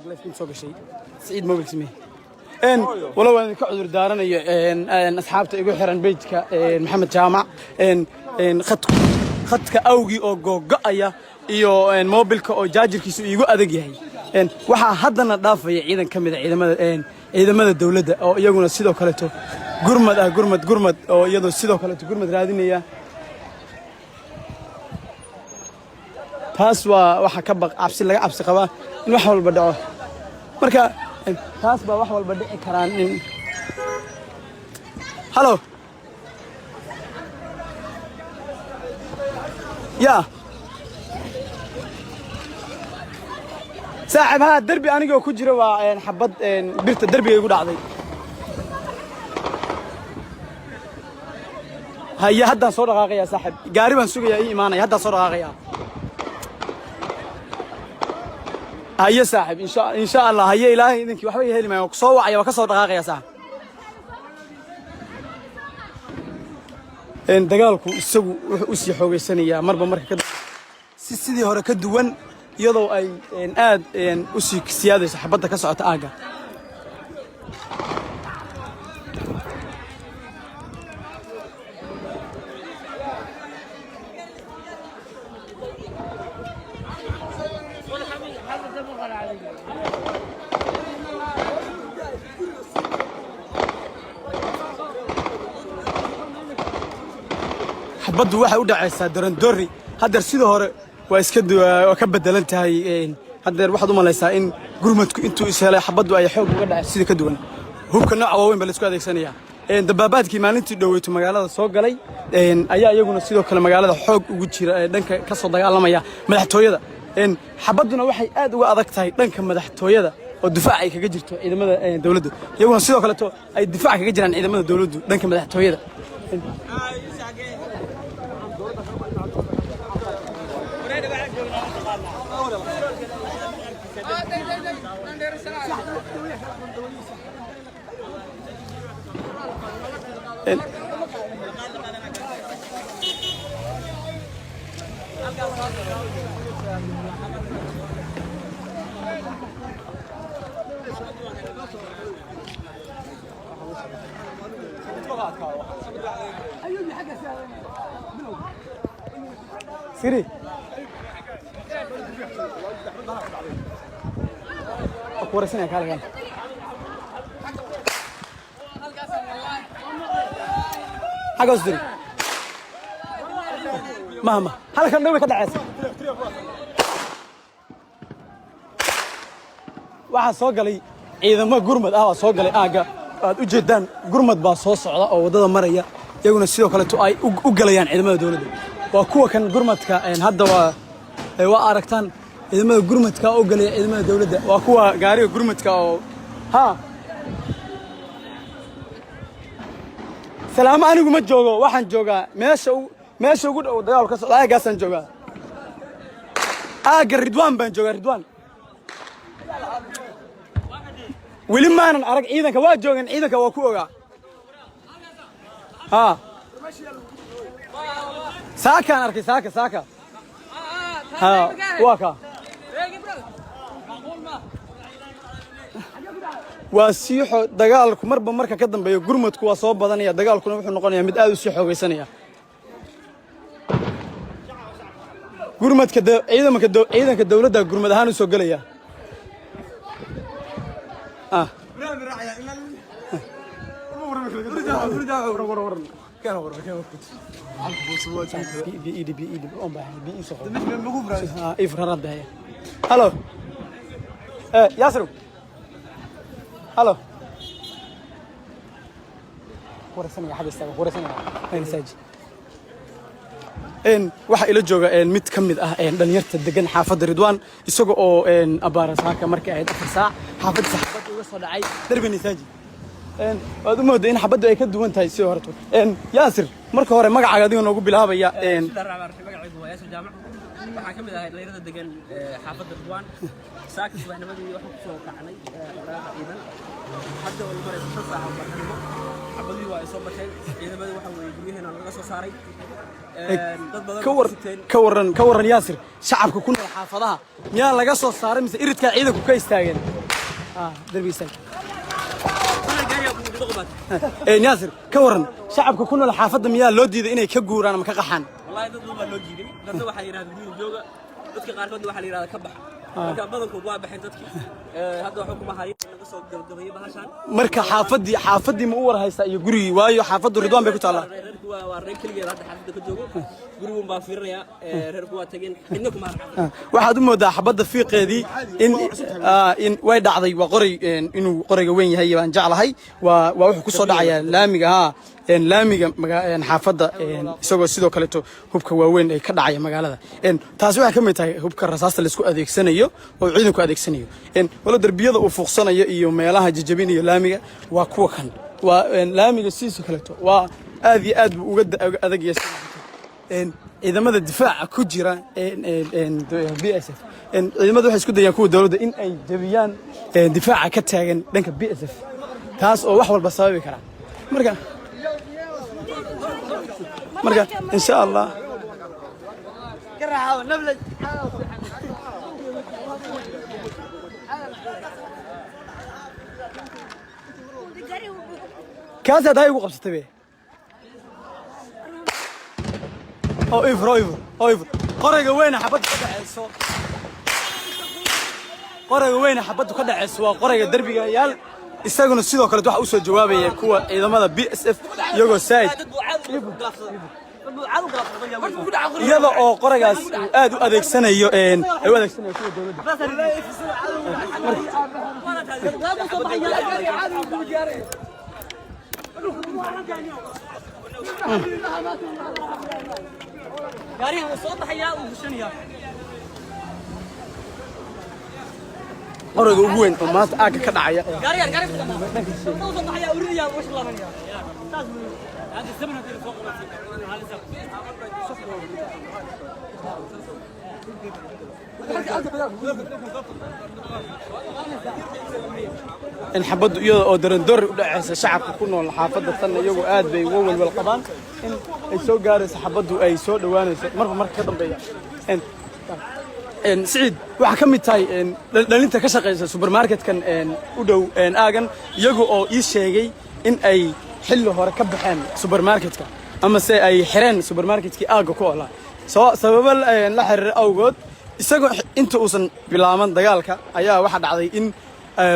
لكن سوق شيء سعيد موبيل اسمه ان ولو ان كعذر دارنيو ان اصحابته igu xiran page-ka maxamed jaamac in khadka awgi oo go'aya iyo mobilka oo jaajarkiisu igu adag yahay waxa haddana dhaafaya ciidan kamid ah ciidamada dawladda oo iyaguna sidoo kale to gurmad oo iyadoo sidoo kale to gurmad raadinaya taas waxa ka baq cabsi laga cabsi qaba in wax walba dhaco marka taas baa wax walba dhici karaan in halo يا صاحب هذا الدربي أنا جو كجرا وين حبض بيرت الدربي يقول عضي هيا هدا صورة غاقية صاحب قاربا سوق يا إيماني هدا صورة غاقية هيا صاحب إن شاء الله هيا إلهي إنك وحوي هلي ما يقصوا يا وكسر غاقية صاحب إن دجالكم السوق وسي حوجي سنية مرة مرة سيدي هورا كدوان يضو أي إن آد إن وسي كسيادة حبضة كسعة آجا بدو واحد ودعيسا درندوري هدر سيده هore waa iska ka bedelan tahay hadeer waxaad u malaysaa in gurmadku intuu ishelay xabadu ay xoog uga dhacay sida ka duwan hubka nooc waaweyn bal isku adeegsanaya dabaabaadkii maalintii dhaweyto magaalada soo galay ayaa iyaguna sidoo kale magaalada xoog ugu jira dhanka ka soo dagaalamaya madaxtooyada xabaduna waxay aad uga adag tahay dhanka madaxtooyada oo difaac ay kaga jirto ciidamada dawladda iyaguna sidoo kale to ay difaac kaga jiraan ciidamada dawladdu dhanka madaxtooyada سيري ورسنا كالغان حاجه اصدري مهما هلا كان دوي كدعس waxa soo galay ciidamo gurmad ah soo galay aaga aad u jeedaan gurmad baa soo socda oo wadada maraya iyaguna sidoo kale ay u galayaan ciidamada dawladda waa kuwa kan gurmadka hadda waa aragtaan ciidamada gurmadka oo galay ciidamada dawladda waa kuwa gaariga gurmadka oo ha salaam anigu ma joogo waxaan joogaa meesha ugu dhow dagaal ka socda aagaasan joogaa aaga ridwaan baan joogaa ridwaan weli maanan arag ciidanka waa joogan ciidanka waa ku ogaa ha saakaan arkay saaka ha waa ka waa siixo dagaalku marba marka ka dambeeyo gurmadku waa soo badanaya dagaalkuna wuxuu noqonayaa mid aad u sii xoogaysanaya gurmadka ciidanka dawladda gurmad ahaan u soo galaya هلو ياسر هلو ورسني حد استوى ورسني هاي مساج waxa ila jooga mid kamid ah dhalinyarta degan xaafadda Ridwaan isaga oo abaara saaka markay ay 4 saac xaafadda saxaabada uga soo dhacay darbi nisaaji waad u moodaa in xabadu ay ka duwan tahay si horto yaasir marka hore magacaaga adiga noogu bilaabaya magacaygu waa yaasir jaamac waxaa ka mid ahayd dhalinyarada degan xaafadda Ridwaan saaka subaxnimadii waxaan ku soo kacnay raaqa ciidan hadda wal maray 3 saac oo barnamo xabadii waa ay soo baxeen ciidamadii waxa weeye guryaheena laga soo saaray dad badan ka waran Yaasir shacabka ku nool xaafadaha miyaa laga soo saaray mise iridka ciidanku ka istaageen darbiisan Yaasir ka waran shacabka ku nool xaafadda miyaa loo diiday inay ka guuraan ama ka qaxaan wallahi dad badan loo diiday dadka waxa yiraahdeen guriga jooga dadka qaarkood waxa la yiraahdaa ka bax marka badankood waa baxeen dadkii hadda waxa kuma hayo laga soo gabagabeeyay bahashan marka xaafadii ma u war haysta iyo gurigi waayo xaafaddu Ridwaan bay ku taalaa reerku waa reer kaliya hadda xaafadda ka joogo gurigu baa fiirinaya reerku waa tageen cidna kuma arkaan waxaad u moodaa xabadda fiiqeedii in way dhacday waa qoray inuu qorayga weyn yahay baan jeclahay waa wuxuu ku soo dhacayaa laamiga laamiga xaafadda isagoo sidoo kale hubka waaweyn ay ka dhacaya magaalada taasi waxa ka mid tahay hubka rasaasta la isku adeegsanayo oo ciidanku adeegsanayo wala darbiyada uu fuuqsanayo iyo meelaha jajabin iyo laamiga waa kuwa kan waa laamiga sidoo kale waa aad iyo aad buu uga adag yahay ciidamada difaaca ku jira BSF ciidamadu waxay isku dayaan kuwa dawladda in ay jabiyaan difaaca ka taagan dhanka BSF taas oo wax walba sababi kara marka insha Allah كاسة داي وقفت تبي أو إيفر قرية وين حبته كده عسوا قرية وين حبته كده عسوا قرية دربي يال استاجون السيدو كله توح أوصل جوابي كوا إذا ماذا BSF يجوا سايد يلا أو قرية أديك سنة أديك سنة قرية وين وما تأكل كذا عيا إن حبض يو درندور عس شعب كنا الحافظة ثنا يو آد بي وول والقبان إن يسوق جارس حبضوا أي سوق دوانس مرة كذا بيا إن سعيد وحكمي تاي إن لأن أنت كشقة سوبر ماركت كان إن ودو إن آجن يجو أو يشيء إن أي حلو هو ركب حين سوبر ماركت كان أما سي أي حرين سوبر ماركت كي آجو كولا سواء سبب لحر أو جود isagoo inta uusan bilaaban dagaalka ayaa waxa dhacday in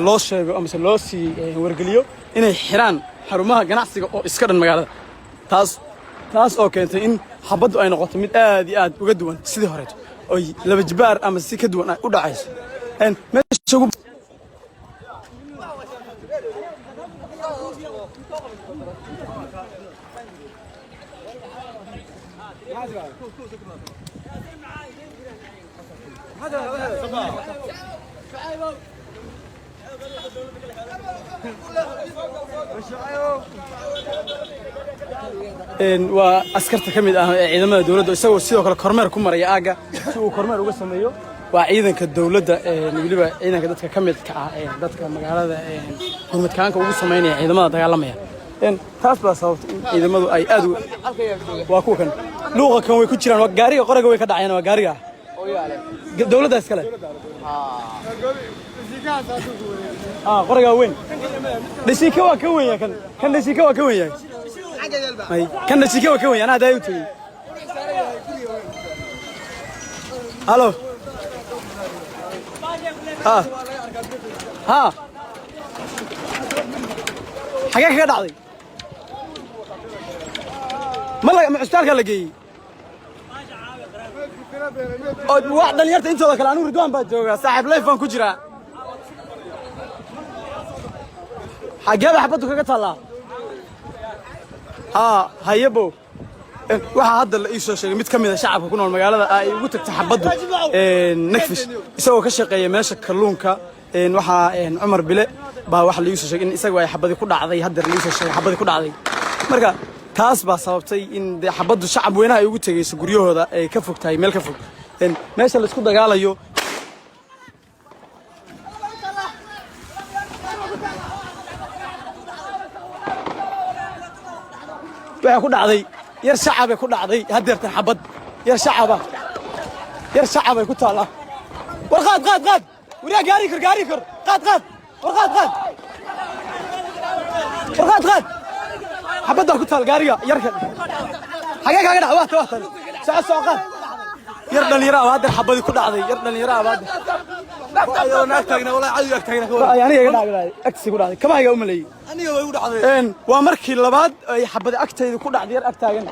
loo sheego ama loo sii wargeliyo inay xiraan xarumaha ganacsiga oo iska dhan magaalada taas oo keentay in xabaddu ay noqoto mid aad iyo aad uga duwan sidii hore oo laba jibaar ama si ka duwan ay u dhacayso وأسكرت كميد عندما الدولة يسوي سيدو كلا كرمر كمر يا أجا سو كرمر وقص مايو وعيدا كالدولة نقولي عيدا كدتك كميد كدتك مقالة كميد كانك وقص مايني عندما تكلم يعني تاس بس صوت عندما أي أدو وأكوكن لغة كانوا يكتشرون وقاري وقرقة ويكدعين وقاري الدولة ده إسكاله قرقة وين دسيكوا كوين يا كان دسيكوا كوين يا كان دسيكوا كوين أنا دايوتي هلو ها حاجة كده عادي ما معستارك اللي جاي واحد اللي يرتين سوى كلامه ردوان بجوجا صاحب لايفون كجرا حاجة حبته كذا طلع هيبو waxa hadda la isoo sheegay mid kamid ah shacabka ku nool magaalada ay ugu tagtay xabadu nafis isagoo ka shaqeeya meesha kalluunka waxa Umar Bile baa wax la isoo sheegay in isagu ay xabadi ku dhacday hadda la isoo sheegay xabadi ku dhacday marka taas baa sababtay in xabadu shacab weynaha ay ugu tagayso guryahooda ay ka fogtahay meel ka fog meesha la isku dagaalayo waxay ku dhacday yar shacab ay ku dhacday hadeertan xabad yar shacab ay ku taala war qaad wariya gaari kar qaad war qaad xabadda ku taal gaariga yarkan xagee kaaga dhac waa tan soo qaad yar dhalinyaro ah hadeer xabadi ku dhacday yar dhalinyaro ah hadeer ayoo naag taagna walaa cadu ag taagna aniga iga dhacday agsi ku dhacday kama iga umalay aniga way u dhacday waa markii labaad ay xabadi agtayda ku dhacday yar ag taagan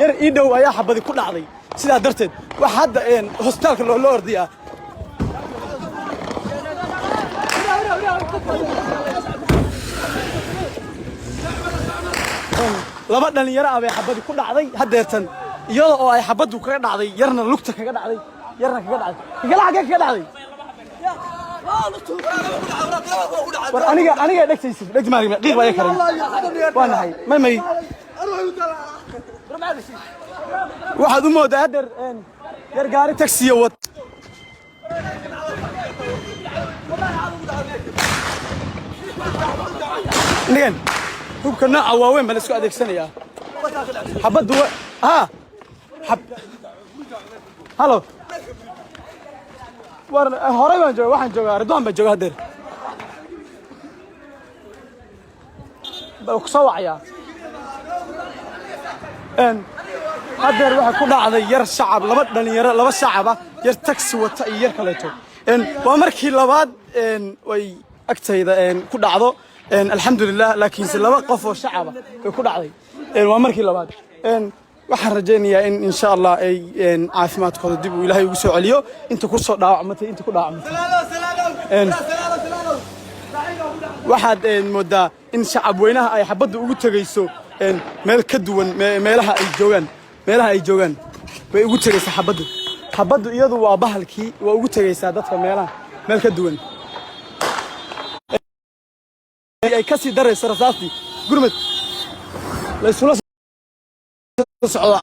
yar ii dhow ayaa xabadi ku dhacday sidaa darteed wax hadda hostaalka loo ordiyaa laba dhalinyaro ah bay xabadi ku dhacday hadeertan iyada oo ay xabadu kaga dhacday yarna lugta kaga dhacday yarna kaga dhacday kagala xagee kaga dhacday war aniga dhegtaysid dhegti maarime qiiq baa karay waa nahay may waxaad u moodaa hadeer yar gaari taksiya wad nigan hubka nooca waaweyn baa la isku adeegsanayaa xabaddu halo war horey baan jooga waxaan joogaa Ridwaan baan jooga hadeer bal ku soo wacaya hadeer waxa ku dhacday yar shacab laba dhalinyaro laba shacab yar taxi wata iyo yar kaleeto waa markii labaad way agtayda ku dhacdo alxamdulillah laakiinse laba qof oo shacab ay ku dhacday waa markii labaad waxaan rajaynayaa in insha Allah ay caafimaadkooda dib u Ilaahay ugu soo celiyo inta ku soo dhaawacmatay inta ku dhaawacmatay waxaad moodaa in shacab weynaha ay xabadda ugu tagayso meel ka duwan meelaha ay joogaan way ugu tagaysaa xabaddu iyadu waa bahalkii waa ugu tagaysaa dadka meel ka duwan ay ka sii darayso rasaastii gurmad la isula socdo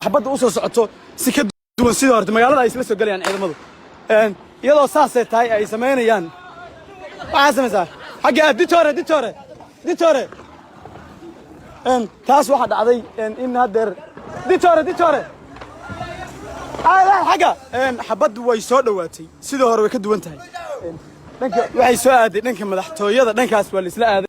xabadda u soo socoto si ka duwan sidoo horta magaalada ay isla soo galayaan ciidamadu iyadoo saasay tahay ay sameynayaan waxaa samaysaa xagga ditore taas waxaa dhacday in hadeer ditore xagga xabaddu way soo dhowaatay sidoo hore way ka duwan tahay dhanka waxay soo aaday dhanka madaxtooyada dhankaas waa la isla aaday